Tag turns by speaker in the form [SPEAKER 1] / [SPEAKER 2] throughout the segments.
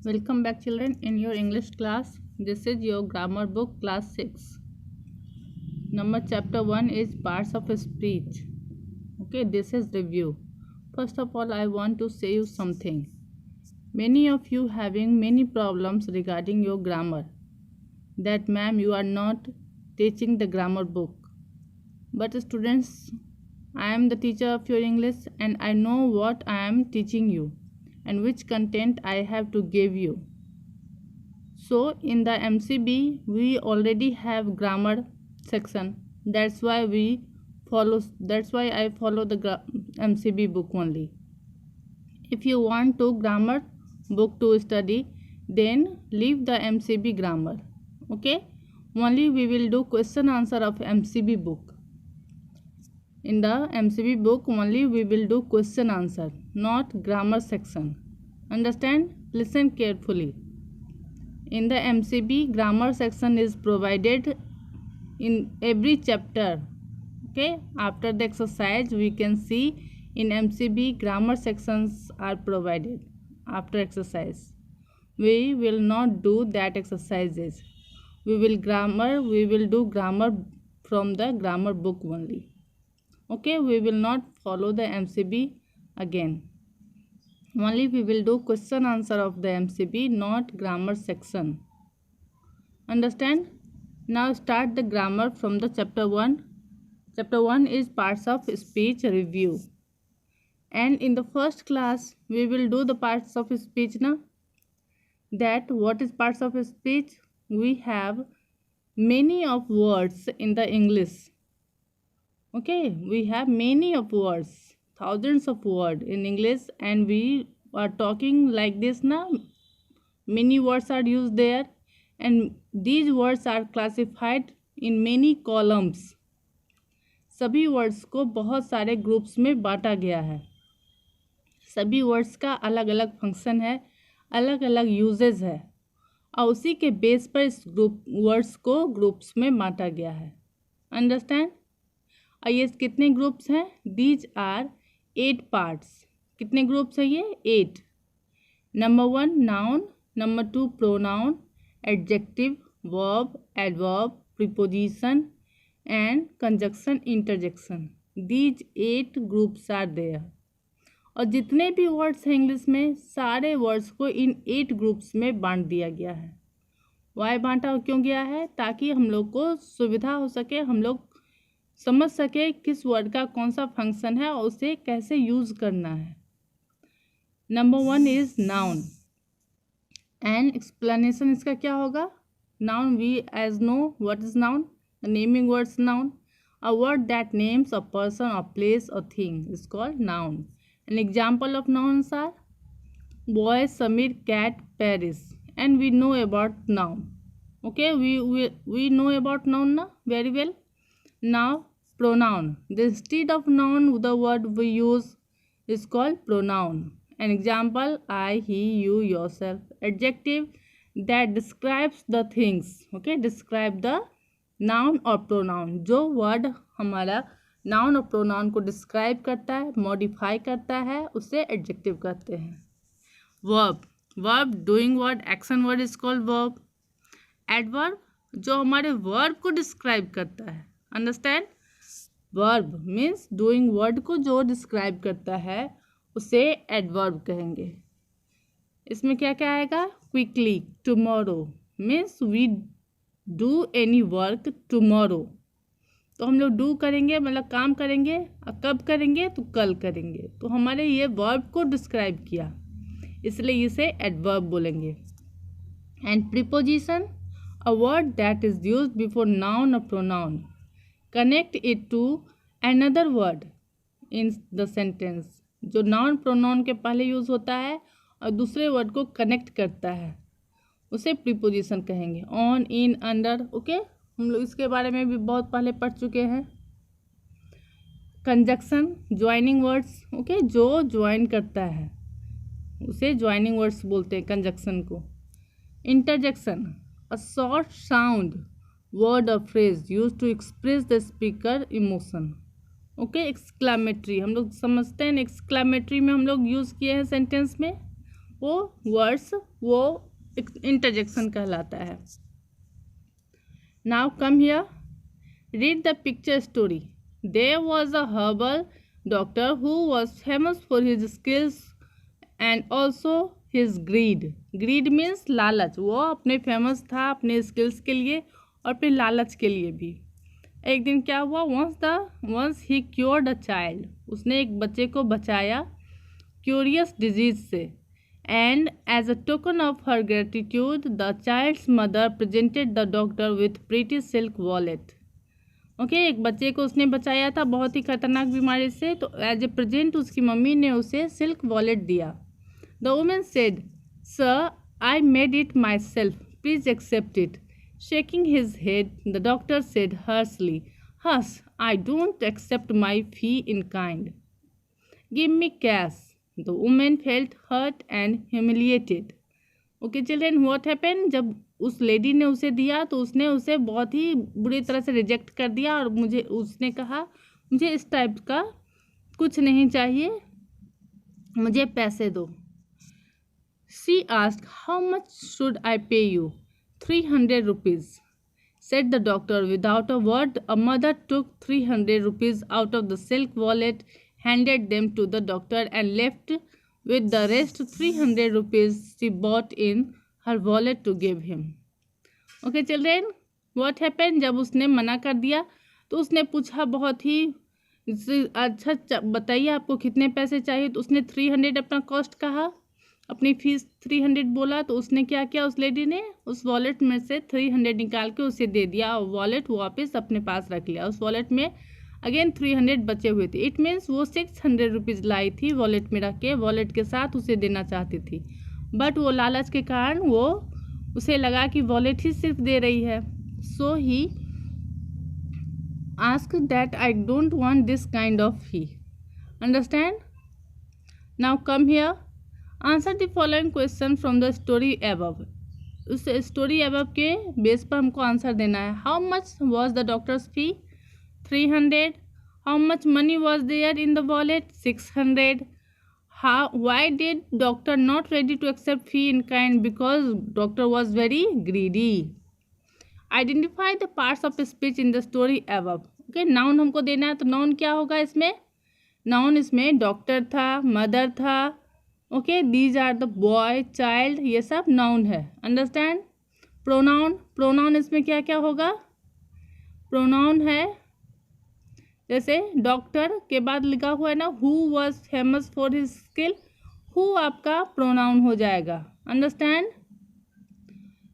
[SPEAKER 1] Welcome back children in your English class. This is your grammar book class 6. Number chapter 1 is parts of speech. Okay, this is review. First of all, I want to say you something. Many of you having many problems regarding your grammar. That ma'am, you are not teaching the grammar book. But students, I am the teacher of your English and I know what I am teaching you and which content I have to give you. So in the MCB we already have grammar section. That's why I follow the MCB book only. If you want to grammar book to study, then leave the MCB grammar. Okay? Only we will do question answer of MCB book. In the MCB book only we will do question answer, not grammar section. Understand? Listen carefully. In the MCB, grammar section is provided in every chapter. Okay, after the exercise we can see in MCB grammar sections are provided after exercise. We will not do that exercises. We will do grammar from the grammar book only. Okay, we will not follow the MCB again. Only we will do question answer of the MCB, not grammar section. Understand? Now start the grammar from the chapter 1. Chapter 1 is parts of speech review. And in the first class, we will do the parts of speech now. That what is parts of speech? We have many of words in the English. Okay, we have many of words, thousands of words in English, and we are talking like this now. Many words are used there, and these words are classified in many columns. सभी words को बहुत सारे groups में बांटा गया है. सभी words का अलग अलग फंक्शन है, अलग अलग यूजेस है, और उसी के बेस पर इस वर्ड्स को ग्रुप्स में बांटा गया है. अंडरस्टैंड? ये कितने ग्रुप्स हैं? These are 8 parts. कितने ग्रुप्स है ये? 8. Number 1 noun, number 2 pronoun, adjective, verb, adverb, preposition and conjunction, interjection. These 8 groups are there. और जितने भी वर्ड्स हैं इंग्लिश में, सारे वर्ड्स को इन 8 ग्रुप्स में बांट दिया गया है. वाई बांटा क्यों गया है? ताकि हम लोग को सुविधा हो सके, हम लोग समझ सके किस वर्ड का कौन सा फंक्शन है और उसे कैसे यूज करना है. Number 1 is noun and explanation. इसका क्या होगा? Noun, we as know what is noun. Naming words noun. A word that names a person, a place, a thing is called noun. An example of nouns are boy, Sameer, cat, Paris. And we know about noun. Okay, we know about noun ना very well. Now pronoun. Instead of noun, the word we use is called pronoun. An example: I, he, you, yourself. Adjective that describes the things. Okay, describe the noun or pronoun. जो word हमारा noun और pronoun को describe करता है, modify करता है, उसे adjective कहते हैं. Verb. Verb, doing word, action word is called verb. Adverb जो हमारे verb को describe करता है. Understand? Verb means doing word को जो डिस्क्राइब करता है उसे एडवर्ब कहेंगे. इसमें क्या क्या आएगा? Quickly, tomorrow means we do any work tomorrow. तो हम लोग डू करेंगे मतलब काम करेंगे, और कब करेंगे? तो कल करेंगे. तो हमारे ये वर्ब को डिस्क्राइब किया, इसलिए इसे एडवर्ब बोलेंगे. And preposition, a word that is used before noun or pronoun. Connect it to another word in the sentence. जो नाउन प्रोनाउन के पहले यूज होता है और दूसरे वर्ड को कनेक्ट करता है, उसे प्रीपोजिशन कहेंगे. On, in, under. ओके, हम लोग इसके बारे में भी बहुत पहले पढ़ चुके हैं. Conjunction, joining words. ओके, जो ज्वाइन करता है उसे ज्वाइनिंग वर्ड्स बोलते हैं, कंजक्शन को. Interjection, a short sound word or phrase used to express the speaker emotion. Okay, exclamatory हम लोग समझते हैं. एक्सक्लामेटरी में हम लोग यूज़ किए हैं सेंटेंस में. वो वर्ड्स वो इंटरजेक्शन कहलाता है. Now come here, read the picture story. There was a herbal doctor who was famous for his skills and also his greed. Greed means लालच. वो अपने फेमस था अपने स्किल्स के लिए और अपने लालच के लिए भी. एक दिन क्या हुआ, once he cured a child. उसने एक बच्चे को बचाया क्यूरियस डिजीज से. And as a token of her gratitude the child's mother presented the doctor with pretty silk wallet. Okay, एक बच्चे को उसने बचाया था बहुत ही खतरनाक बीमारी से, तो एज ए प्रेजेंट उसकी मम्मी ने उसे सिल्क वॉलेट दिया. The women said, sir I made it myself, please accept it. Shaking his head, the doctor said harshly, hush, I don't accept my fee in kind. Give me cash. The woman felt hurt and humiliated. Okay children, what happened? जब उस lady ने उसे दिया तो उसने उसे बहुत ही बुरी तरह से रिजेक्ट कर दिया और उसने कहा मुझे इस टाइप का कुछ नहीं चाहिए, मुझे पैसे दो. She asked, how much should I pay you? 300 rupees, said the doctor. Without a word, a mother took 300 rupees out of the silk wallet, handed them to the doctor and left with the rest 300 rupees she bought in her wallet to give him. Okay children, what happened? जब उसने मना कर दिया तो उसने पूछा बहुत ही अच्छा बताइए आपको कितने पैसे चाहिए. तो उसने 300 अपना कॉस्ट कहा, अपनी फीस 300 बोला. तो उसने क्या किया, उस लेडी ने उस वॉलेट में से 300 निकाल के उसे दे दिया और वॉलेट वापस अपने पास रख लिया. उस वॉलेट में अगेन 300 बचे हुए थे. इट मीन्स वो 600 रुपीज़ लाई थी वॉलेट में रख के, वॉलेट के साथ उसे देना चाहती थी. बट वो लालच के कारण वो उसे लगा कि वॉलेट ही सिर्फ दे रही है. So he ask that I don't want this kind of fee. Understand? Now come here, answer the following question from the story above. उस स्टोरी अबव के बेस पर हमको आंसर देना है. How much was the doctor's fee? 300. How much money was there in the wallet? 600. Why did doctor not ready to accept fee in kind? Because doctor was very greedy. Identify the parts of speech in the story above. Okay, noun हमको देना है. तो noun क्या होगा इसमें? noun इसमें doctor था, mother था. Okay, these are the boy, child, ये सब नाउन है. अंडरस्टैंड? प्रोनाउन इसमें क्या क्या होगा? प्रोनाउन है जैसे डॉक्टर के बाद लिखा हुआ है ना, who was famous for his skill, who आपका प्रोनाउन हो जाएगा. अंडरस्टैंड?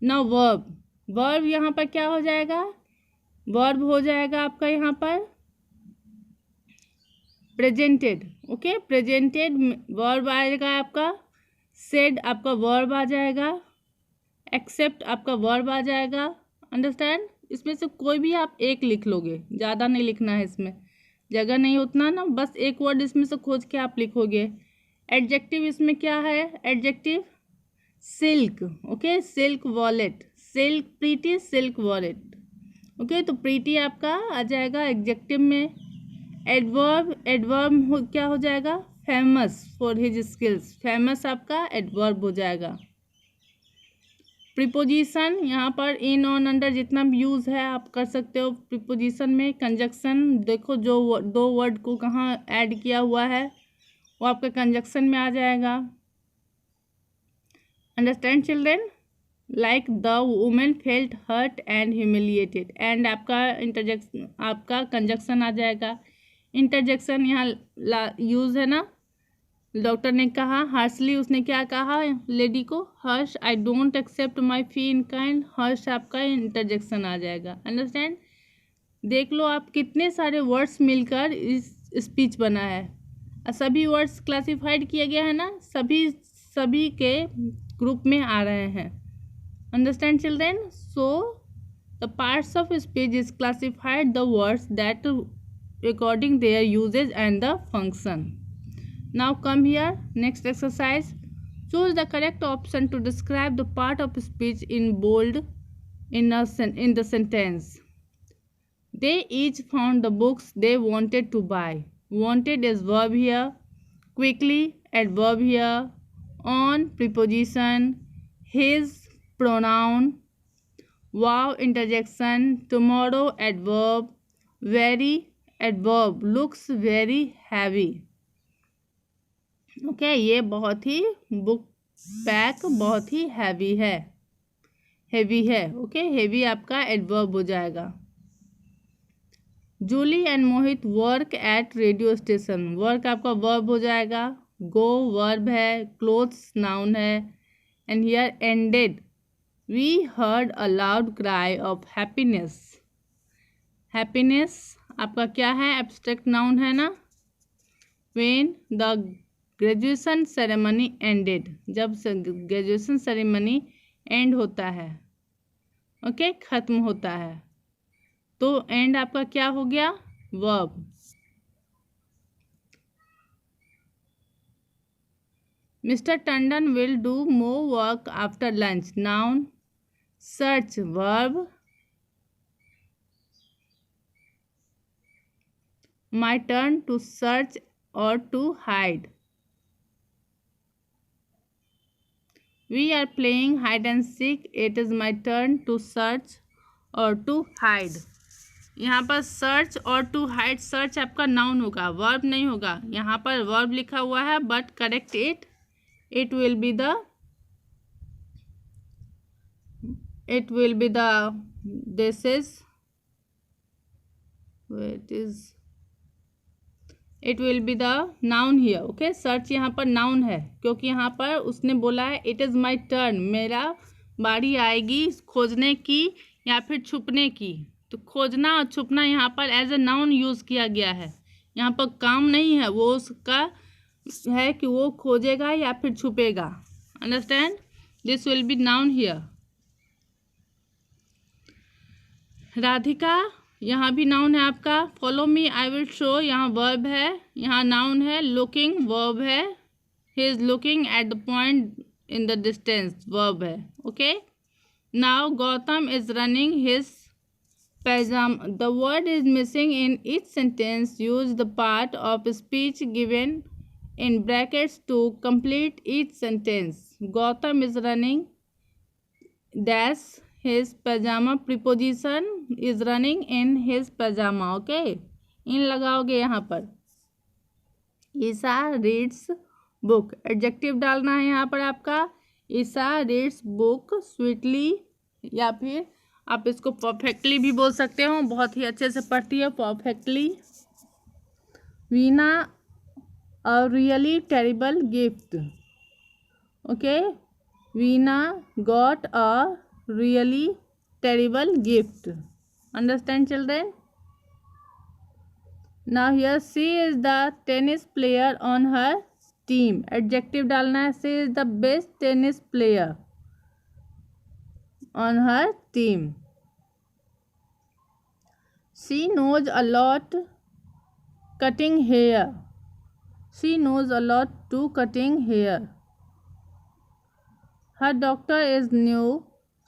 [SPEAKER 1] नाउ वर्ब यहाँ पर क्या हो जाएगा? वर्ब हो जाएगा आपका यहाँ पर प्रेजेंटेड. ओके, प्रेजेंटेड वर्ब आएगा आपका. सेड आपका वर्ब आ जाएगा. एक्सेप्ट आपका वर्ब आ जाएगा. अंडरस्टैंड? इसमें से कोई भी आप एक लिख लोगे, ज़्यादा नहीं लिखना है, इसमें जगह नहीं उतना ना, बस एक वर्ड इसमें से खोज के आप लिखोगे. एडजेक्टिव इसमें क्या है? Adjective silk. Okay, silk wallet, silk pretty, silk wallet. Okay, तो प्रीटी आपका आ जाएगा एडजेक्टिव में. एडवर्ब क्या हो जाएगा? Famous for his skills, famous आपका एडवर्ब हो जाएगा. प्रीपोजिशन यहाँ पर इन ऑन अंडर जितना भी यूज़ है आप कर सकते हो. प्रीपोजिशन में कंजक्शन देखो, जो दो वर्ड को कहाँ ऐड किया हुआ है वो आपका कंजक्शन में आ जाएगा. Understand children? Like the women felt hurt and humiliated, and आपका कंजक्शन आ जाएगा. इंटरजेक्शन यहाँ यूज़ है ना, डॉक्टर ने कहा हार्शली, उसने क्या कहा लेडी को? Harsh, I don't accept my fee in kind. Harsh आपका इंटरजेक्शन आ जाएगा. अंडरस्टैंड? देख लो आप कितने सारे वर्ड्स मिलकर इस स्पीच बना है. सभी वर्ड्स क्लासिफाइड किया गया है ना, सभी के ग्रुप में आ रहे हैं. Understand children? So the parts of speech is classified the words that according their usages and the function. Now come here, next exercise. Choose the correct option to describe the part of speech in bold in the sentence. They each found the books they wanted to buy. Wanted is verb here. Quickly, adverb here. on preposition, his pronoun, wow interjection, tomorrow adverb, very adverb, looks very heavy. Okay ये बहुत ही book pack बहुत ही heavy है okay heavy आपका adverb हो जाएगा। Julie and Mohit work at radio station, work आपका वर्ब हो जाएगा, गो वर्ब है, क्लोथ्स नाउन है, and here ended we heard a loud cry of happiness, happiness आपका क्या है एब्स्ट्रैक्ट नाउन है ना। When the graduation ceremony ended, जब ग्रेजुएशन सेरेमनी एंड होता है ओके ख़त्म होता है तो एंड आपका क्या हो गया verb. Mister Tandon will do more work after lunch, noun, search verb, my turn to search or to hide, we are playing hide and seek, it is my turn to search or to hide. यहाँ पर search or to hide, search आपका noun होगा verb नहीं होगा, यहाँ पर verb लिखा हुआ है but correct it will be the this is it will be the noun here okay. Search यहाँ पर नाउन है क्योंकि यहाँ पर उसने बोला है इट इज़ माई टर्न, मेरा बारी आएगी खोजने की या फिर छुपने की, तो खोजना और छुपना यहाँ पर एज ए नाउन यूज़ किया गया है, यहाँ पर काम नहीं है, वो उसका है कि वो खोजेगा या फिर छुपेगा। Understand, this will be noun here. Radhika यहाँ भी नाउन है आपका, follow me I will show यहाँ वर्ब है, यहाँ नाउन है, लुकिंग वर्ब है, he is looking at the point in the distance verb है okay. Now Gautam is running his pajama, the word is missing in each sentence, use the part of speech given in brackets to complete each sentence। Gautam is running dash his pajama, preposition is running in his pajama okay, इन लगाओगे यहाँ पर। ईसा reads book, adjective डालना है यहाँ पर आपका, ईसा reads book sweetly, या फिर आप इसको परफेक्टली भी बोल सकते हो, बहुत ही अच्छे से पढ़ती है perfectly. Veena a really terrible gift okay, Veena got a really terrible gift. Understand children. Now here she is the tennis player on her team, adjective डालना है, she is the best tennis player on her team। She knows a lot cutting hair, she knows a lot to cutting hair। Her doctor is new,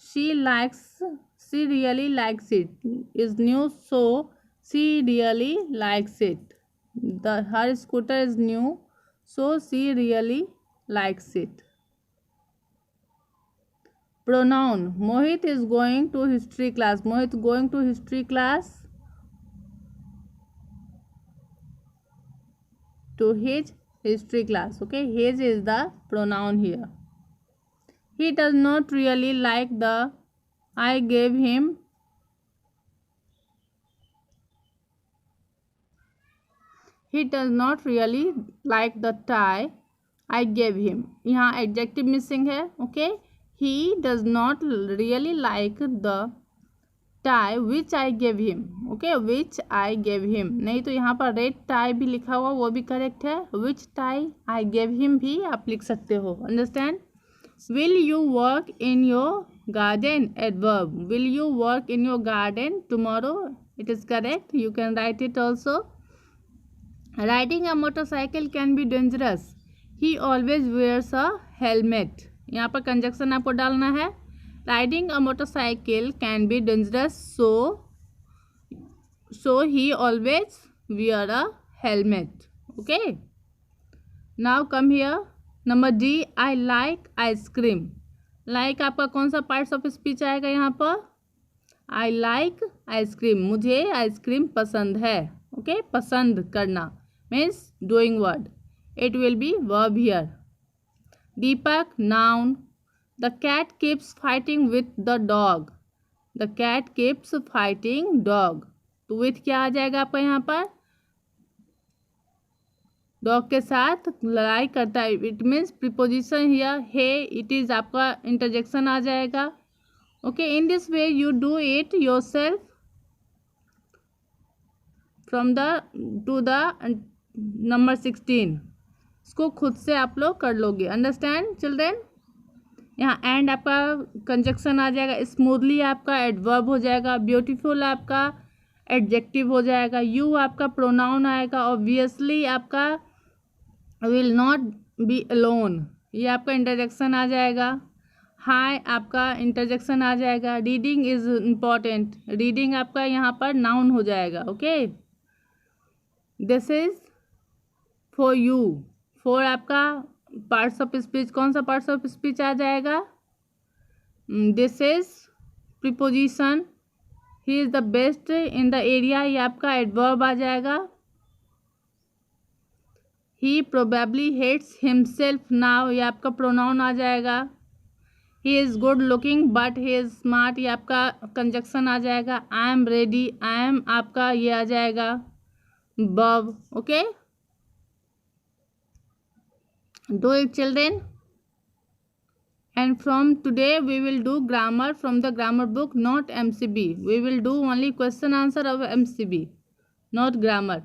[SPEAKER 1] she really likes it, is new so she really likes it। her scooter is new so she really likes it। pronoun, Mohit is going to history class, Mohit going to history class to his history class okay, his is the pronoun here। he does not really like the I gave him, he does not really like the tie I gave him, यहाँ adjective missing है okay। he does not really like the tie which I gave him okay, which I gave him, नहीं तो यहाँ पर red tie भी लिखा हुआ वो भी करेक्ट है, which tie I gave him भी आप लिख सकते हो। Understand. will you work in your garden, adverb, will you work in your garden tomorrow, it is correct, you can write it also। riding a motorcycle can be dangerous, he always wears a helmet, यहाँ पर conjunction आपको डालना है, riding a motorcycle can be dangerous so he always wear a helmet okay. Now come here, number D, I like ice cream. Like आपका कौन सा parts of speech आएगा यहाँ पर? आई लाइक आइसक्रीम, मुझे आइसक्रीम पसंद है। ओके, पसंद करना means doing word, it will be verb here. Deepak, noun, the cat keeps fighting with the dog. The cat keeps fighting dog, तो विथ क्या आ जाएगा आपका यहाँ पर? डॉग के साथ लड़ाई करता है, it means preposition here hey, it is आपका इंटरजेक्शन आ जाएगा। Okay, in this way you do it yourself from the to the number 16। इसको खुद से आप लोग कर लोगे। Understand children? यहाँ एंड आपका कंजक्शन आ जाएगा, स्मूथली आपका एडवर्ब हो जाएगा, ब्यूटीफुल आपका एडजेक्टिव हो जाएगा, यू आपका प्रोनाउन आएगा, ऑब्वियसली आपका विल नॉट बी अलोन, ये आपका इंटरजेक्शन आ जाएगा, हाय आपका इंटरजेक्शन आ जाएगा, रीडिंग इज इम्पॉर्टेंट, रीडिंग आपका यहाँ पर नाउन हो जाएगा। Okay, this is for you, for आपका पार्ट्स ऑफ स्पीच, कौन सा पार्ट्स ऑफ स्पीच आ जाएगा? This is preposition, he is the best in the area, ये आपका एडवर्ब आ जाएगा। He probably hates himself now, ये आपका प्रोनाउन आ जाएगा। He is good looking but he is smart, ये आपका कंजक्शन आ जाएगा। I am ready, I am आपका ये आ जाएगा verb. Okay, do it children, and from today we will do grammar from the grammar book, not MCB. We will do only question answer of MCB, not grammar.